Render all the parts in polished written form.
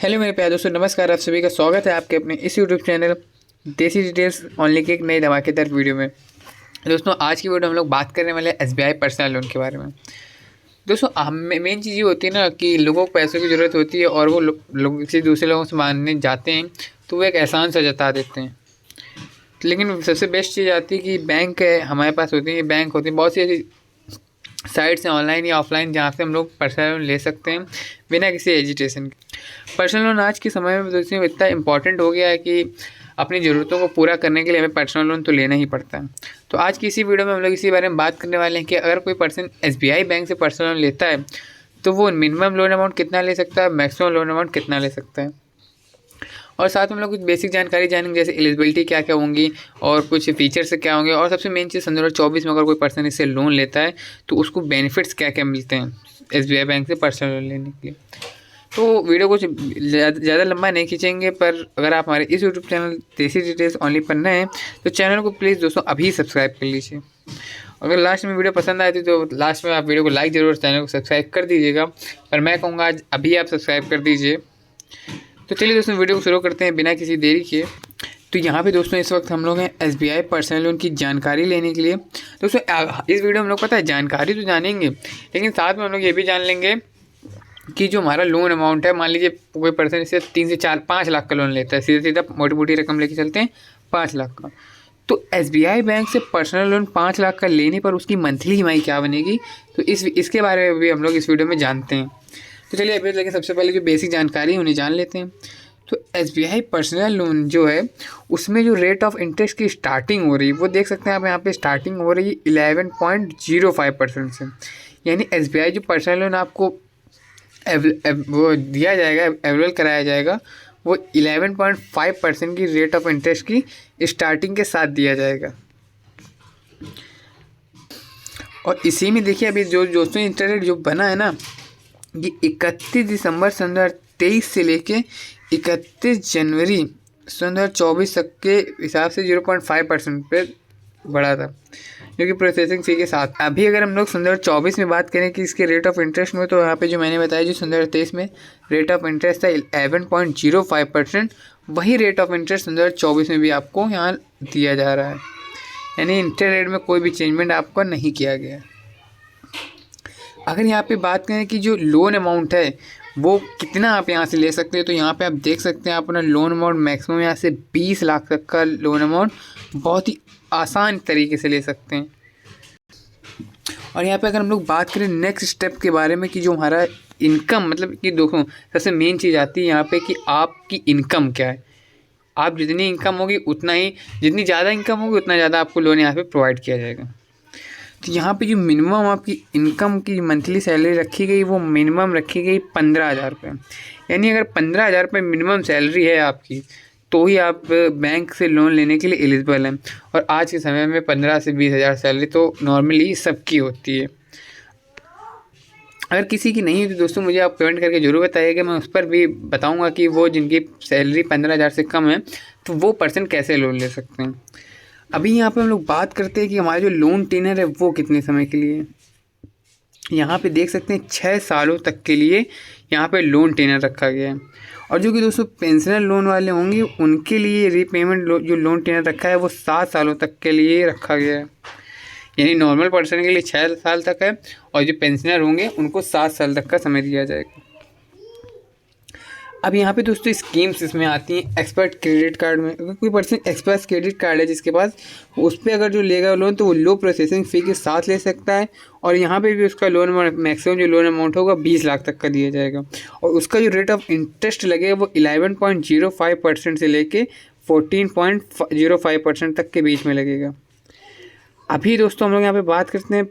Hello मेरे प्यारे दोस्तों, नमस्कार। आप सभी का स्वागत है आपके अपने इस यूट्यूब चैनल देसी डिटेल्स ओनली की एक नई धमाकेदार वीडियो में। दोस्तों आज की वीडियो में हम लोग बात करने वाले हैं एसबीआई पर्सनल लोन के बारे में। दोस्तों हम मेन चीज़ ये होती है ना कि लोगों को पैसों की ज़रूरत होती है और वो लोग किसी दूसरे लोगों से मांगने जाते हैं तो वो एक एहसान सा जता देते हैं। लेकिन सबसे बेस्ट चीज़ आती है कि बैंक है हमारे पास होती है, बैंक होती है बहुत सी ऐसी साइट्स हैं ऑनलाइन या ऑफलाइन जहाँ से हम लोग पर्सनल लोन ले सकते हैं बिना किसी एजिटेशन के। पर्सनल लोन आज के समय में दोस्तों इतना इंपॉर्टेंट हो गया है कि अपनी ज़रूरतों को पूरा करने के लिए हमें पर्सनल लोन तो लेना ही पड़ता है। तो आज की इसी वीडियो में हम लोग इसी बारे में बात करने वाले हैं कि अगर कोई पर्सन एसबीआई बैंक से पर्सनल लोन लेता है तो वो मिनिमम लोन अमाउंट कितना ले सकता है, मैक्सिमम लोन अमाउंट कितना ले सकता है, और साथ में हम लोग कुछ बेसिक जानकारी जानेंगे जैसे एलिजिबिलिटी क्या क्या होंगी और कुछ फीचर्स क्या होंगे, और सबसे मेन चीज़ 2024 में अगर कोई पर्सन इससे लोन लेता है तो उसको बेनिफिट्स क्या क्या मिलते हैं एसबीआई बैंक से पर्सनल लोन लेने के लिए। तो वीडियो कुछ ज़्यादा लंबा नहीं खींचेंगे, पर अगर आप हमारे इस यूट्यूब चैनल देसी डिटेल्स ओनली पर नए हैं तो चैनल को प्लीज़ दोस्तों अभी सब्सक्राइब कर लीजिए। अगर लास्ट में वीडियो पसंद आती तो लास्ट में आप वीडियो को लाइक ज़रूर, चैनल को सब्सक्राइब कर दीजिएगा, पर मैं कहूँगा आज अभी आप सब्सक्राइब कर दीजिए। तो चलिए दोस्तों वीडियो को शुरू करते हैं बिना किसी देरी के। तो यहाँ पे दोस्तों इस वक्त हम लोग हैं एसबीआई पर्सनल लोन की जानकारी लेने के लिए। दोस्तों इस वीडियो में हम लोग पता है जानकारी तो जानेंगे, लेकिन साथ में हम लोग ये भी जान लेंगे कि जो हमारा लोन अमाउंट है, मान लीजिए कोई पर्सन इससे 3 से 5 लाख का लोन लेता है, सीधा सीधा मोटी मोटी रकम लेके चलते हैं 5 लाख का। तो एसबीआई बैंक से पर्सनल लोन 5 लाख का लेने पर उसकी मंथली ईएमआई क्या बनेगी, तो इसके बारे में भी हम लोग इस वीडियो में जानते हैं। तो चलिए अभी लेकिन सबसे पहले जो बेसिक जानकारी है उन्हें जान लेते हैं। तो एसबीआई पर्सनल लोन जो है उसमें जो रेट ऑफ इंटरेस्ट की स्टार्टिंग हो रही है वो देख सकते हैं आप, यहाँ पे स्टार्टिंग हो रही है 11.05% से। यानी एसबीआई जो पर्सनल लोन आपको वो दिया जाएगा, अवेलेबल कराया जाएगा, वो 11.5% की रेट ऑफ इंटरेस्ट की स्टार्टिंग के साथ दिया जाएगा। और इसी में देखिए अभी जो दोस्तों इंटरेस्ट रेट जो बना है ना, ये 31 दिसंबर 2023 से लेके 31 जनवरी 2024 तक के हिसाब से 0.5% पे बढ़ा था, जो कि प्रोसेसिंग फ़ी के साथ। अभी अगर हम लोग 2024 में बात करें कि इसके रेट ऑफ इंटरेस्ट में, तो यहाँ पे जो मैंने बताया जो 2023 में रेट ऑफ इंटरेस्ट था 11.05%, वही रेट ऑफ इंटरेस्ट 2024 में भी आपको यहाँ दिया जा रहा है। यानी इंटरेस्ट रेट में कोई भी चेंजमेंट आपको नहीं किया गया है। अगर यहाँ पे बात करें कि जो लोन अमाउंट है वो कितना आप यहाँ से ले सकते हैं, तो यहाँ पे आप देख सकते हैं आप अपना लोन अमाउंट मैक्सिमम यहाँ से 20 लाख तक का लोन अमाउंट बहुत ही आसान तरीके से ले सकते हैं। और यहाँ पे अगर हम लोग बात करें नेक्स्ट स्टेप के बारे में कि जो हमारा इनकम, मतलब कि देखो सबसे मेन चीज़ आती है यहाँ पे कि आपकी इनकम क्या है। आप जितनी इनकम होगी उतना ही, जितनी ज़्यादा इनकम होगी उतना ज़्यादा आपको लोन यहाँ पर प्रोवाइड किया जाएगा। तो यहाँ पे जो मिनिमम आपकी इनकम की मंथली सैलरी रखी गई वो मिनिमम रखी गई 15,000 रुपये। यानी अगर 15,000 रुपये मिनिमम सैलरी है आपकी तो ही आप बैंक से लोन लेने के लिए एलिजिबल हैं। और आज के समय में 15 से 20,000 सैलरी तो नॉर्मली सबकी होती है। अगर किसी की नहीं है तो दोस्तों मुझे आप कमेंट करके ज़रूर बताइएगा, मैं उस पर भी बताऊँगा कि वो जिनकी सैलरी 15,000 से कम है तो वो पर्सन कैसे लोन ले सकते हैं। अभी यहाँ पे हम लोग बात करते हैं कि हमारा जो लोन टेनर है वो कितने समय के लिए। यहाँ पे देख सकते हैं 6 सालों तक के लिए यहाँ पे लोन टेनर रखा गया है। और जो कि दोस्तों पेंशनर लोन वाले होंगे उनके लिए रीपेमेंट जो लोन टेनर रखा है वो 7 सालों तक के लिए रखा गया है। यानी नॉर्मल पर्सन के लिए 6 साल तक है और जो पेंशनर होंगे उनको 7 साल तक का समय दिया जाएगा। अब यहाँ पे दोस्तों स्कीम्स इसमें आती हैं एक्सपर्ट क्रेडिट कार्ड में। अगर कोई पर्सन एक्सपर्ट क्रेडिट कार्ड है जिसके पास, उस पर अगर जो लेगा लोन तो वो लो प्रोसेसिंग फ़ी के साथ ले सकता है। और यहाँ पे भी उसका लोन मैक्सिमम जो लोन अमाउंट होगा 20 लाख तक का दिया जाएगा। और उसका जो रेट ऑफ इंटरेस्ट लगेगा वो 11.05% से लेके 14.05% तक के बीच में लगेगा। अभी दोस्तों हम लोग यहाँ पर बात करते हैं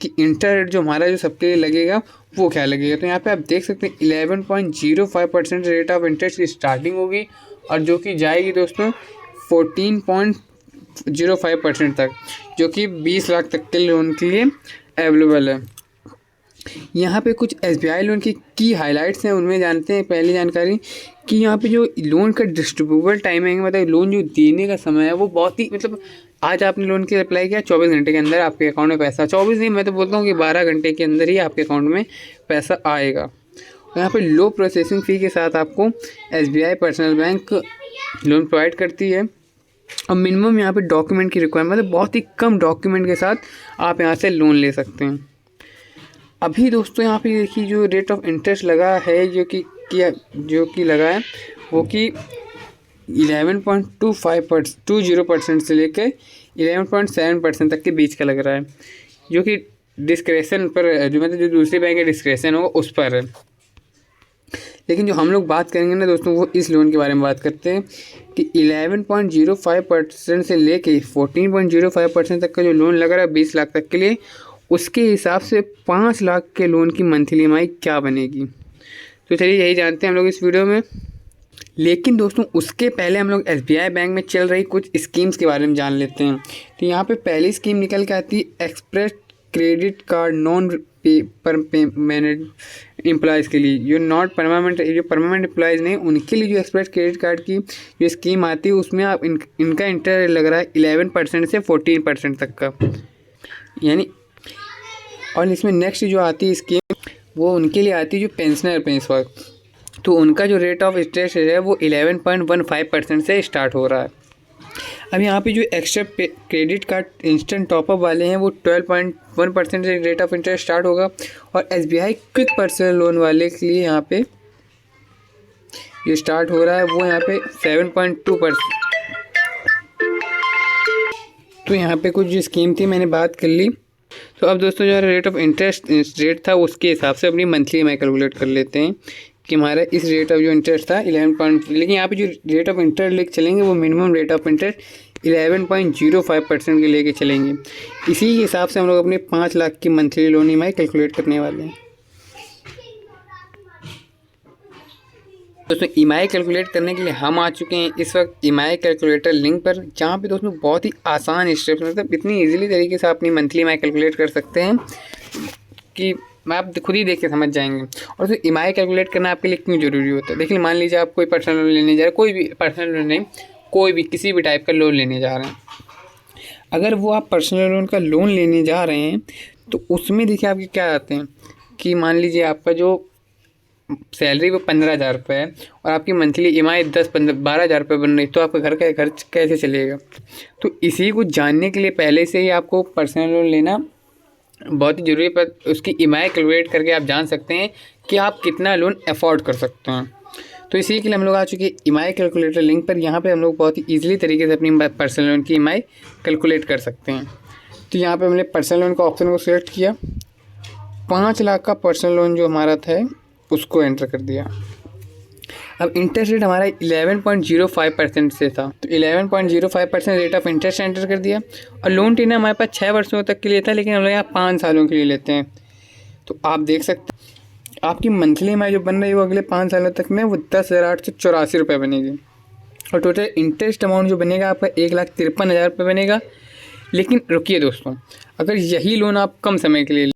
कि इंटरेस्ट जो हमारा जो सबके लिए लगेगा वो क्या लगेगा। तो यहाँ पे आप देख सकते हैं 11.05% रेट ऑफ इंटरेस्ट की स्टार्टिंग होगी और जो कि जाएगी दोस्तों 14.05% तक, जो कि 20 लाख तक के लोन के लिए अवेलेबल है। यहाँ पे कुछ एसबीआई लोन की हाइलाइट्स हैं, उनमें जानते हैं। पहली जानकारी कि यहाँ पे जो लोन का डिस्ट्रीब्यूबल टाइमिंग, मतलब लोन जो देने का समय है वो बहुत ही, मतलब आज आपने लोन के लिए अप्लाई किया 24 घंटे के अंदर आपके अकाउंट में पैसा, 24 नहीं मैं तो बोलता हूँ कि 12 घंटे के अंदर ही आपके अकाउंट में पैसा आएगा। यहाँ पे लो प्रोसेसिंग फ़ी के साथ आपको SBI personal bank loan provide करती है। और मिनिमम यहाँ पे डॉक्यूमेंट की रिक्वायरमेंट, मतलब बहुत ही कम डॉक्यूमेंट के साथ आप यहाँ से लोन ले सकते हैं। अभी दोस्तों यहाँ पे देखिए जो रेट ऑफ इंटरेस्ट लगा है जो कि लगा है वो कि 11.20% से लेकर 11.7% तक के बीच का लग रहा है, जो कि डिस्क्रेशन पर जो मतलब जो दूसरी बैंक का डिस्क्रेशन होगा उस पर है। लेकिन जो हम लोग बात करेंगे ना दोस्तों वो इस लोन के बारे में बात करते हैं कि 11.05% से लेके 14.05% तक का जो लोन लग रहा है 20 लाख तक के लिए, उसके हिसाब से 5 लाख के लोन की मंथली EMI क्या बनेगी। तो चलिए यही जानते हैं हम लोग इस वीडियो में। लेकिन दोस्तों उसके पहले हम लोग SBI बैंक में चल रही कुछ स्कीम्स के बारे में जान लेते हैं। तो यहाँ पे पहली स्कीम निकल के आती है express credit card non permanent employees के लिए, जो परमानेंट एम्प्लॉयज़ नहीं उनके लिए जो एक्सप्रेस क्रेडिट कार्ड की जो स्कीम आती है उसमें आप इनका इंटरेस्ट लग रहा है 11% से 14% तक का, यानी। और इसमें नेक्स्ट जो आती है स्कीम वो उनके लिए आती है जो पेंशनर पेंशनर, तो उनका जो रेट ऑफ इंटरेस्ट है वो 11.15% से स्टार्ट हो रहा है। अब यहाँ पे जो extra credit card instant top up वाले हैं वो 12.1% से रेट ऑफ इंटरेस्ट स्टार्ट होगा। और SBI क्विक पर्सनल लोन वाले के लिए यहाँ पे ये स्टार्ट हो रहा है वो यहाँ पे 7.2%। तो यहाँ पे कुछ जो स्कीम थी मैंने बात कर ली। तो अब दोस्तों जो रेट ऑफ इंटरेस्ट रेट था उसके हिसाब से अपनी मंथली EMI कैलकुलेट कर लेते हैं कि हमारा इस रेट ऑफ जो इंटरेस्ट था 11 लेकिन यहाँ पे जो रेट ऑफ इंटरेस्ट लेके चलेंगे वो मिनिमम रेट ऑफ इंटरेस्ट 11.05% के लेके चलेंगे। इसी के हिसाब से हम लोग अपने 5 लाख की मंथली लोन EMI कैलकुलेट करने वाले हैं। दोस्तों EMI कैलकुलेट करने के लिए हम आ चुके हैं इस वक्त EMI कैलकुलेटर लिंक पर, जहाँ पे दोस्तों बहुत ही आसान स्टेप्स, मतलब इतनी इजीली तरीके से अपनी मंथली EMI कैलकुलेट कर सकते हैं कि आप खुद ही देख के समझ जाएंगे। और तो EMI कैलकुलेट करना आपके लिए क्यों ज़रूरी होता है। देखिए मान लीजिए आप कोई पर्सनल लोन लेने जा रहे हैं, कोई भी पर्सनल लोन नहीं, कोई भी किसी भी टाइप का लोन लेने जा रहे हैं। अगर वो आप पर्सनल लोन का लोन लेने जा रहे हैं तो उसमें देखिए आपके क्या आते हैं कि मान लीजिए आपका जो सैलरी वो 15,000 रुपये है और आपकी मंथली EMI 12,000 रुपये बन रही, तो आपका घर का खर्च कैसे चलेगा। तो इसी को जानने के लिए पहले से ही आपको पर्सनल लोन लेना बहुत ही ज़रूरी है। पर उसकी EMI कैलकुलेट करके आप जान सकते हैं कि आप कितना लोन अफोर्ड कर सकते हैं। तो इसी के लिए हम लोग आ चुके हैं EMI कैलकुलेटर लिंक पर। यहाँ पे हम लोग बहुत ही ईजिली तरीके से अपनी पर्सनल लोन की EMI कैलकुलेट कर सकते हैं। तो यहाँ पे हमने पर्सनल लोन का ऑप्शन को सिलेक्ट किया, 5 लाख का पर्सनल लोन जो हमारा था उसको एंटर कर दिया। अब इंटरेस्ट रेट हमारा 11.05% से था, तो 11.05% रेट ऑफ इंटरेस्ट एंटर कर दिया। और लोन टेनर हमारे पास 6 वर्षों तक के लिए था, लेकिन हम लोग यहाँ 5 सालों के लिए लेते हैं। तो आप देख सकते हैं आपकी मंथली EMI जो बन रही है वो अगले 5 सालों तक में वो 10,884 रुपये बनेगी। और टोटल इंटरेस्ट अमाउंट जो बनेगा आपका 1,53,000 रुपये बनेगा। लेकिन रुकिए दोस्तों, अगर यही लोन आप कम समय के लिए